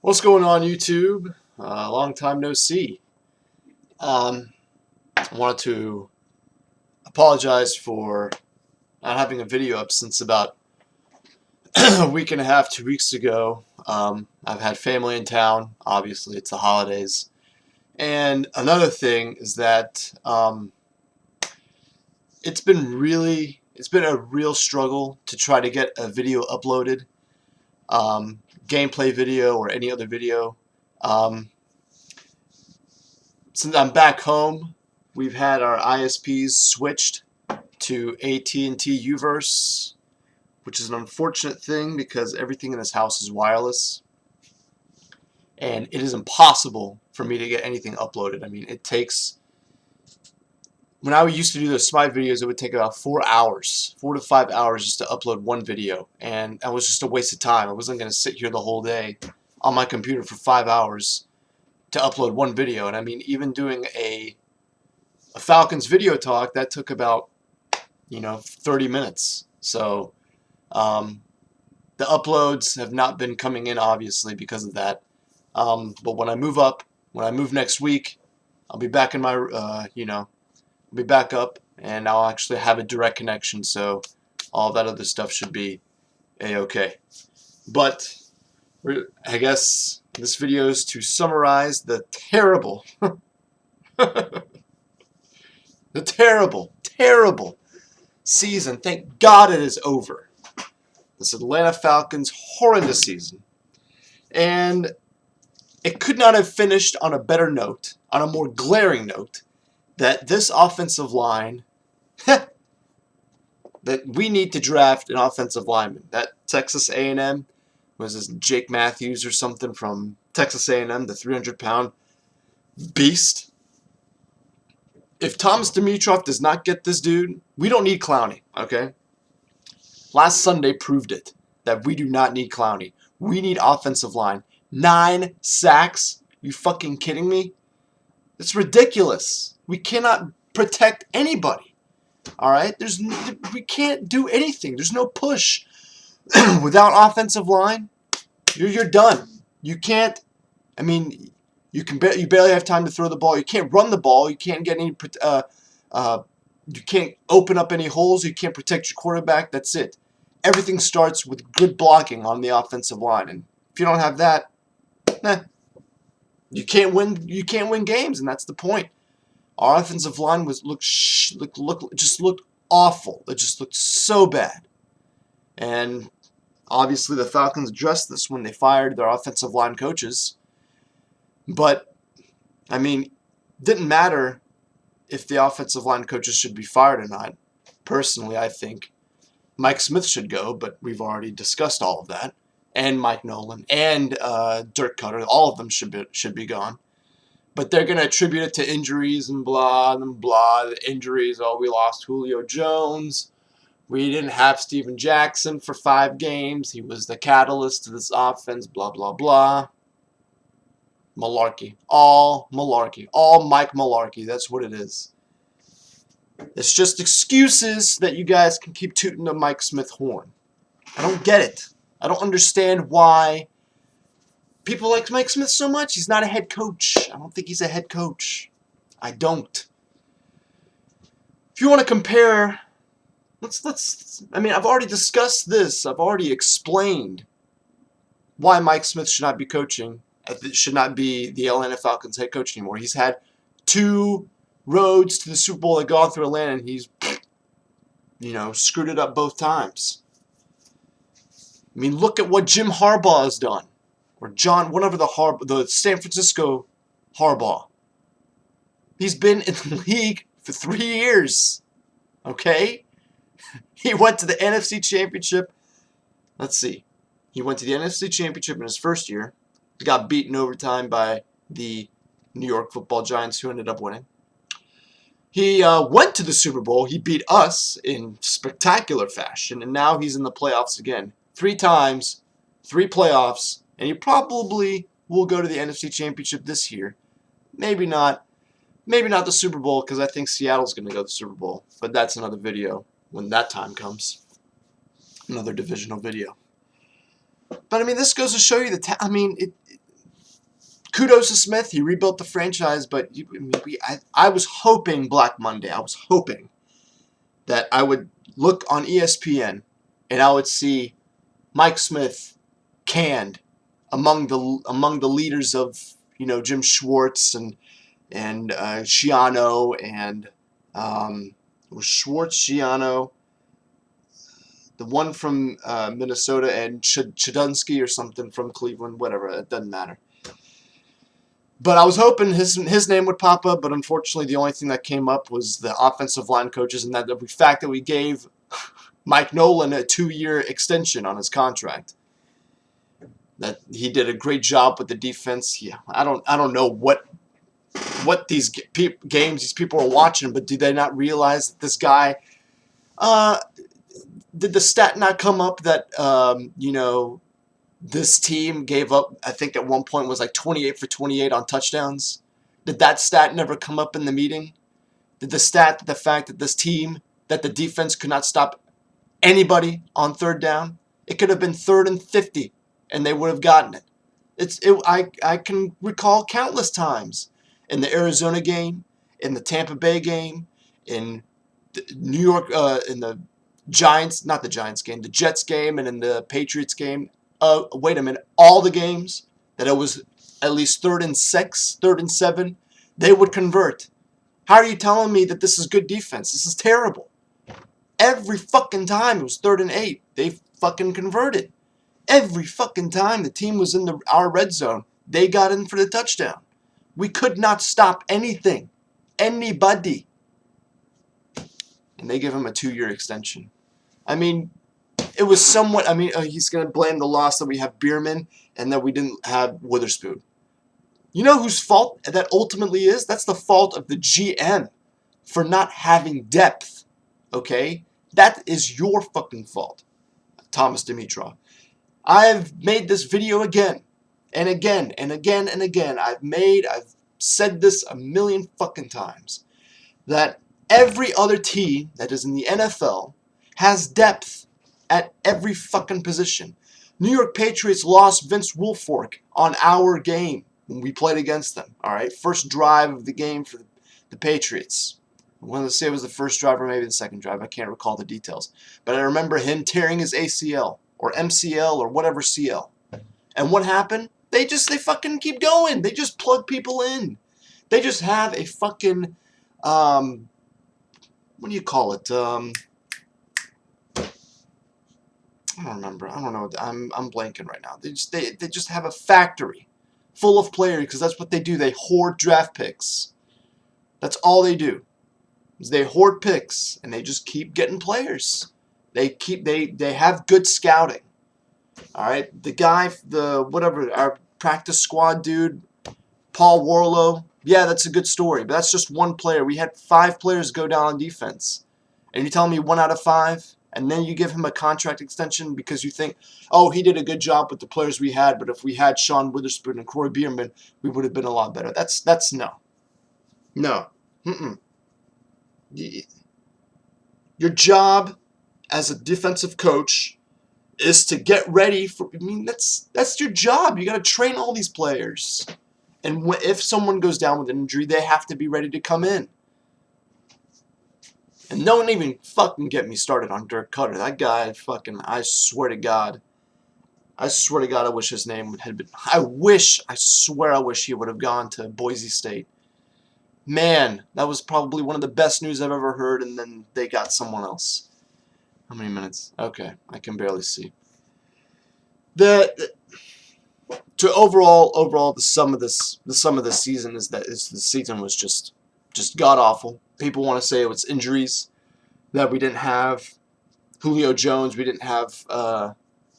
What's going on, YouTube? Long time no see. I wanted to apologize for not having a video up since about a week and a half, 2 weeks ago. I've had family in town. Obviously, it's the holidays. And another thing is that it's been a real struggle to try to get a video uploaded, gameplay video or any other video. Um, since I'm back home, we've had our ISPs switched to AT&T Uverse, which is an unfortunate thing because everything in this house is wireless, and it is impossible for me to get anything uploaded. I mean, it takes, when I used to do those Smite videos, it would take about 4 hours, 4 to 5 hours just to upload one video, and that was just a waste of time. I wasn't going to sit here the whole day on my computer for 5 hours to upload one video. And I mean, even doing a Falcons video talk, that took about 30 minutes. So the uploads have not been coming in, obviously, because of that. But when I move next week, I'll be back in my I'll be back up, and I'll actually have a direct connection, so all that other stuff should be a-okay. But I guess this video is to summarize the terrible the terrible season. Thank God it is over. This Atlanta Falcons horrendous season. And it could not have finished on a better note, on a more glaring note, that this offensive line, that we need to draft an offensive lineman. That Texas A&M, was this Jake Matthews or something from Texas A&M, the 300-pound beast. If Thomas Dimitroff does not get this dude, we don't need Clowney, okay? Last Sunday proved it, that we do not need Clowney. We need offensive line. 9 sacks? You fucking kidding me? It's ridiculous. We cannot protect anybody. All right? We can't do anything. There's no push. Without offensive line, you're done. You can't. I mean, you barely have time to throw the ball. You can't run the ball. You can't get any. You can't open up any holes. You can't protect your quarterback. That's it. Everything starts with good blocking on the offensive line, and if you don't have that, you can't win. You can't win games, and that's the point. Our offensive line just looked awful. It just looked so bad, and obviously the Falcons addressed this when they fired their offensive line coaches. But I mean, didn't matter if the offensive line coaches should be fired or not. Personally, I think Mike Smith should go, but we've already discussed all of that. And Mike Nolan and Dirk Cutter, all of them should be gone. But they're going to attribute it to injuries and blah and blah. The injuries, we lost Julio Jones. We didn't have Steven Jackson for 5 games. He was the catalyst to this offense, blah, blah, blah. Malarkey. All malarkey. All Mike malarkey. That's what it is. It's just excuses that you guys can keep tooting the Mike Smith horn. I don't get it. I don't understand why people like Mike Smith so much. He's not a head coach. I don't think he's a head coach. I don't. If you want to compare, I mean, I've already discussed this. I've already explained why Mike Smith should not be coaching. Should not be the Atlanta Falcons head coach anymore. He's had 2 roads to the Super Bowl that gone through Atlanta, and he's, screwed it up both times. I mean, look at what Jim Harbaugh has done, or the San Francisco Harbaugh. He's been in the league for 3 years. Okay, he went to the NFC Championship. Let's see, he went to the NFC Championship in his first year. He got beaten overtime by the New York Football Giants, who ended up winning. He went to the Super Bowl. He beat us in spectacular fashion, and now he's in the playoffs again. 3 times, 3 playoffs, and he probably will go to the NFC Championship this year. Maybe not the Super Bowl, because I think Seattle's going to go to the Super Bowl. But that's another video when that time comes. Another divisional video. But I mean, this goes to show you kudos to Smith. He rebuilt the franchise, but I was hoping Black Monday. I was hoping that I would look on ESPN and I would see Mike Smith canned among the leaders of Jim Schwartz and Schiano and was Schwartz, Schiano, the one from Minnesota, and Chadunsky or something from Cleveland, whatever, it doesn't matter. But I was hoping his name would pop up, but unfortunately the only thing that came up was the offensive line coaches, and that the fact that we gave Mike Nolan a 2-year extension on his contract. That he did a great job with the defense. Yeah, I don't know what these games these people are watching, but do they not realize that this guy did the stat not come up that this team gave up, I think at one point was like 28 for 28 on touchdowns? Did that stat never come up in the meeting? Did the fact that this team, that the defense could not stop anybody on third down? It could have been 3rd and 50 and they would have gotten it. I can recall countless times in the Arizona game, in the Tampa Bay game, in the New York, in the Giants, not the Giants game, the Jets game, and in the Patriots game. Wait a minute, all the games that it was at least 3rd and 6, 3rd and 7, they would convert. How are you telling me that this is good defense? This is terrible. Every fucking time it was 3rd and 8, they fucking converted. Every fucking time the team was in our red zone, they got in for the touchdown. We could not stop anything, anybody. And they give him a 2-year extension. I mean, it was somewhat, he's going to blame the loss that we have Bierman and that we didn't have Witherspoon. You know whose fault that ultimately is? That's the fault of the GM for not having depth, okay? That is your fucking fault, Thomas Dimitrov. I've made this video again and again and again and again. I've said this a million fucking times, that every other team that is in the NFL has depth at every fucking position. New York Patriots lost Vince Wilfork on our game when we played against them. All right, first drive of the game for the Patriots. I want to say it was the first drive or maybe the second drive. I can't recall the details. But I remember him tearing his ACL or MCL or whatever CL. And what happened? They fucking keep going. They just plug people in. They just have a fucking, what do you call it? I don't remember. I don't know. I'm blanking right now. They just have a factory full of players because that's what they do. They hoard draft picks. That's all they do. Is they hoard picks and they just keep getting players. They have good scouting. All right. The guy, our practice squad dude, Paul Warlow. Yeah, that's a good story, but that's just one player. We had 5 players go down on defense, and you're telling me 1 out of 5. And then you give him a contract extension because you think, oh, he did a good job with the players we had, but if we had Sean Witherspoon and Corey Bierman, we would have been a lot better. That's no. No. Your job as a defensive coach is to get ready for, that's your job. You got to train all these players. And if someone goes down with an injury, they have to be ready to come in. And don't even fucking get me started on Dirk Cutter. That guy I swear to God, I wish his name had been, I wish he would have gone to Boise State. Man, that was probably one of the best news I've ever heard, and then they got someone else. How many minutes? Okay, I can barely see. Overall, the sum of this season is that the season was just god awful. People want to say it was injuries that we didn't have. Julio Jones, we didn't have.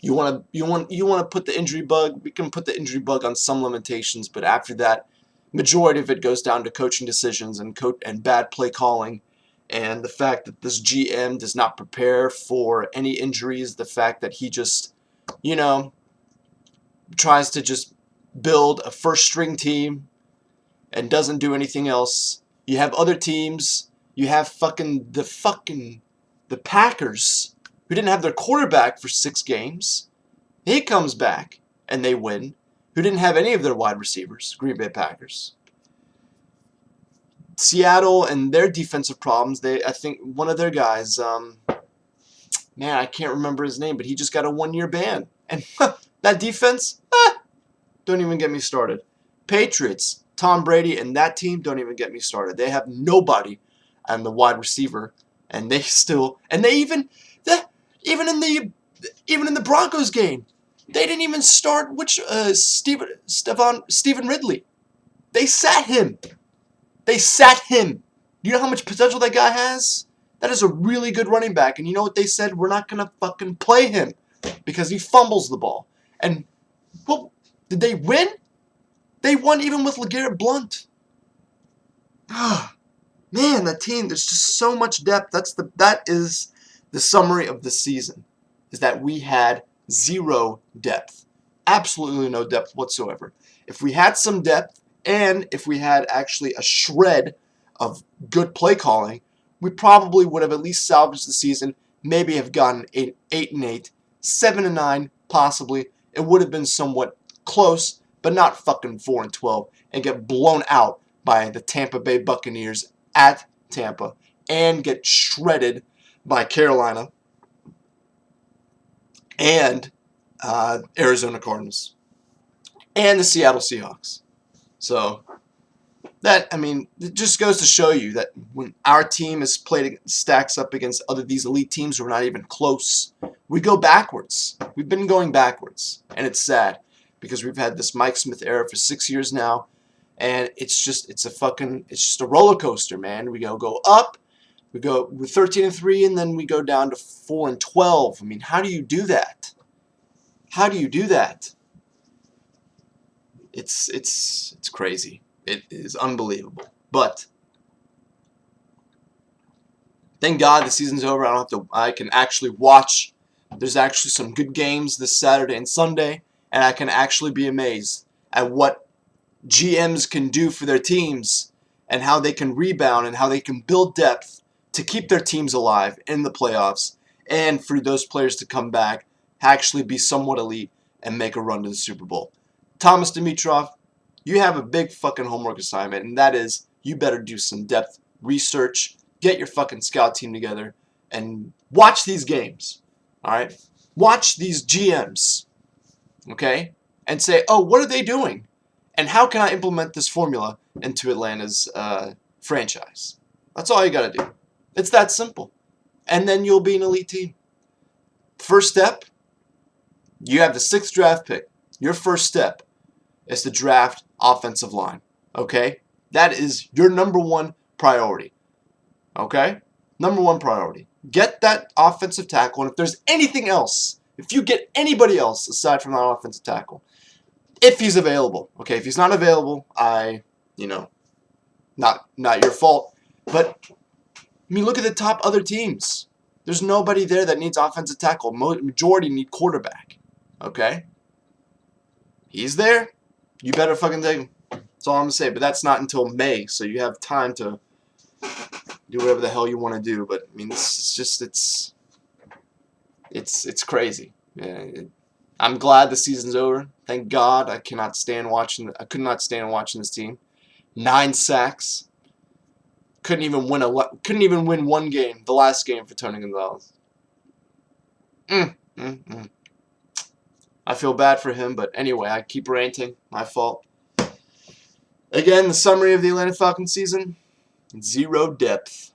You want to put the injury bug? We can put the injury bug on some limitations, but after that, majority of it goes down to coaching decisions and bad play calling, and the fact that this GM does not prepare for any injuries. The fact that he just, tries to just build a first-string team and doesn't do anything else. You have other teams. You have the Packers, who didn't have their quarterback for 6 games. He comes back and they win. who didn't have any of their wide receivers, Green Bay Packers. Seattle and their defensive problems, I think one of their guys, man, I can't remember his name, but he just got a 1-year ban. And that defense, don't even get me started. Patriots, Tom Brady and that team, don't even get me started. They have nobody on the wide receiver, and they even in the Broncos game, they didn't even start Stephen Ridley. They sat him. You know how much potential that guy has? That is a really good running back. And you know what they said? We're not going to fucking play him because he fumbles the ball. And, well, did they win? They won even with LeGarrette Blount. Man, that team, there's just so much depth. That is the summary of the season, is that we had zero depth. Absolutely no depth whatsoever. If we had some depth, and if we had actually a shred of good play calling, we probably would have at least salvaged the season, maybe have gotten 8-8, 7-9, possibly. It would have been somewhat close, but not fucking 4-12, and get blown out by the Tampa Bay Buccaneers at Tampa, and get shredded by Carolina and Arizona Cardinals and the Seattle Seahawks. So that, I mean, it just goes to show you that when our team is stacks up against these elite teams who are not even close, we go backwards. We've been going backwards, and it's sad because we've had this Mike Smith era for 6 years now, and it's just a roller coaster, man. We go up, we're 13-3, and then we go down to 4-12. I mean, how do you do that? How do you do that? It's crazy. It is unbelievable. But thank God the season's over. I can actually watch. There's actually some good games this Saturday and Sunday, and I can actually be amazed at what GMs can do for their teams and how they can rebound and how they can build depth to keep their teams alive in the playoffs, and for those players to come back, actually be somewhat elite, and make a run to the Super Bowl. Thomas Dimitrov, you have a big fucking homework assignment, and that is you better do some depth research, get your fucking scout team together, and watch these games. All right? Watch these GMs, okay? And say, oh, what are they doing? And how can I implement this formula into Atlanta's franchise? That's all you got to do. It's that simple. And then you'll be an elite team. First step, you have the 6th draft pick. Your first step is to draft offensive line. Okay? That is your number one priority. Okay? Number one priority. Get that offensive tackle, and if there's anything else, if you get anybody else aside from that offensive tackle, if he's available. Okay, if he's not available, not your fault. But I mean, look at the top other teams. There's nobody there that needs offensive tackle. Majority need quarterback. Okay? He's there. You better fucking take him. That's all I'm going to say. But that's not until May, so you have time to do whatever the hell you want to do. But, I mean, this is just, it's crazy. Yeah, I'm glad the season's over. Thank God. I could not stand watching this team. 9 sacks. Couldn't even win one game. The last game for Tony Gonzalez. I feel bad for him, but anyway, I keep ranting. My fault. Again, the summary of the Atlanta Falcons season: zero depth.